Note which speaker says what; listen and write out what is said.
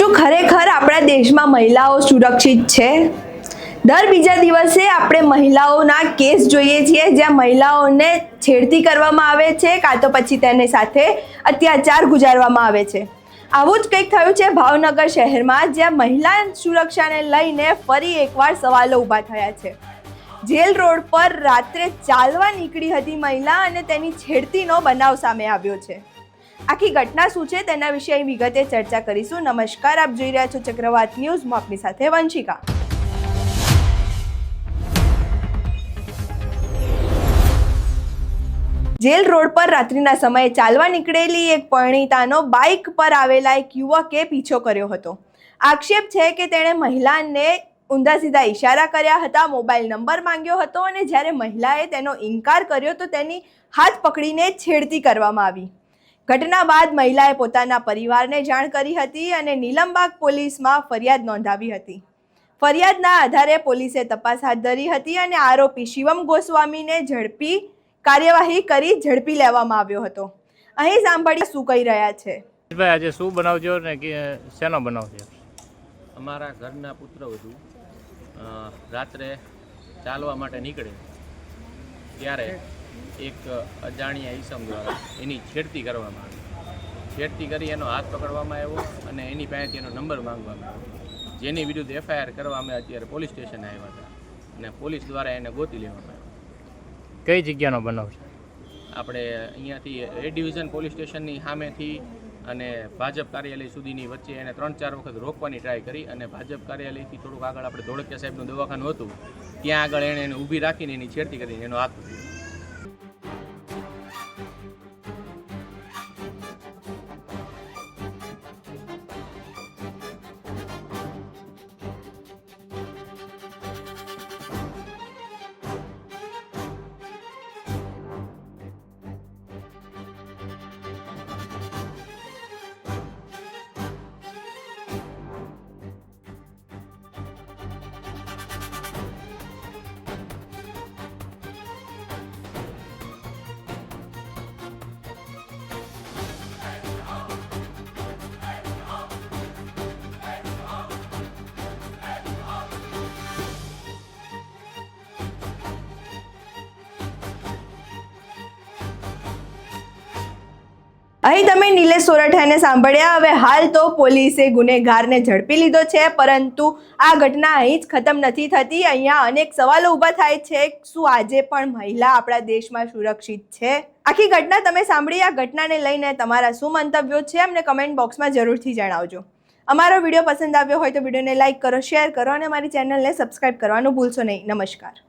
Speaker 1: શું ખરેખર આપણા દેશમાં મહિલાઓ સુરક્ષિત છે? દર બીજા દિવસે આપણે મહિલાઓના કેસ જોઈએ છીએ જ્યાં મહિલાઓને છેડતી કરવામાં આવે છે કાં તો પછી તેની સાથે અત્યાચાર ગુજારવામાં આવે છે। આવું જ કંઈક થયું છે ભાવનગર શહેરમાં, જ્યાં મહિલા સુરક્ષાને લઈને ફરી એકવાર સવાલો ઊભા થયા છે। જેલ રોડ પર રાત્રે ચાલવા નીકળી હતી મહિલા અને તેની છેડતીનો બનાવ સામે આવ્યો છે। આખી ઘટના શું છે તેના વિશે અહીં વિગતે ચર્ચા કરીશું। નમસ્કાર, આપ જોઈ રહ્યા છો ચક્રવાત ન્યૂઝ, હું આપની સાથે વંશિકા। જેલ રોડ પર રાત્રિના સમયે ચાલવા નીકળેલી એક પરિણીતાનો બાઇક પર આવેલા એક યુવકે પીછો કર્યો હતો। આક્ષેપ છે કે તેણે મહિલાને ઊંધા સીધા ઈશારા કર્યા હતા, મોબાઈલ નંબર માંગ્યો હતો અને જ્યારે મહિલાએ તેનો ઇનકાર કર્યો તો તેની હાથ પકડીને છેડતી કરવામાં આવી। ઘટના બાદ મહિલાએ પોતાના પરિવારને જાણ કરી હતી અને નીલમબાગ પોલીસમાં ફરિયાદ નોંધાવી હતી। ફરિયાદના આધારે પોલીસે તપાસ હાથ ધરી હતી અને આરોપી શિવમ ગોસ્વામીને ઝડપી કાર્યવાહી કરી ઝડપી લેવામાં આવ્યો હતો। અહીં સાંભળીએ શું કહી રહ્યા છે।
Speaker 2: ભાઈ, આજે શું બનાવજો ને કે શેનો બનાવજો?
Speaker 3: અમારા ઘરના પુત્રવધુ રાત્રે ચાલવા માટે નીકળે ત્યારે એક અજાણ્યા ઈસમ દ્વારા એની છેડતી કરવામાં આવી। છેડતી કરી એનો હાથ પકડવામાં આવ્યો અને એની પાસેથી એનો નંબર માંગવામાં આવ્યો, જેની વિરુદ્ધ FIR કરવા અમે અત્યારે પોલીસ સ્ટેશને આવ્યા હતા અને પોલીસ દ્વારા એને ગોતી લેવામાં આવ્યો।
Speaker 2: કઈ જગ્યાનો બનાવ છે?
Speaker 3: આપણે અહીંયાથી A ડિવિઝન પોલીસ સ્ટેશનની સામેથી અને ભાજપ કાર્યાલય સુધીની વચ્ચે એને 3-4 વખત રોકવાની ટ્રાય કરી અને ભાજપ કાર્યાલયથી થોડુંક આગળ આપણે ધોળકિયા સાહેબનું દવાખાનું હતું ત્યાં આગળ એને ઊભી રાખીને એની છેડતી કરીને એનો હાથ પકડ્યો।
Speaker 1: અહીં તમે નિલેશ સોરઠિયાને સાંભળ્યા। હવે હાલ તો પોલીસે ગુનેગારને ઝડપી લીધો છે, પરંતુ આ ઘટના અહીં જ ખતમ નથી થતી। અહીંયા અનેક સવાલો ઊભા થાય છે, શું આજે પણ મહિલા આપણા દેશમાં સુરક્ષિત છે? આખી ઘટના તમે સાંભળી। આ ઘટનાને લઈને તમારા શું મંતવ્યો છે અમને કમેન્ટ બોક્સમાં જરૂરથી જણાવજો। અમારો વિડીયો પસંદ આવ્યો હોય તો વિડીયોને લાઇક કરો, શેર કરો અને અમારી ચેનલને સબસ્ક્રાઇબ કરવાનું ભૂલશો નહીં। નમસ્કાર।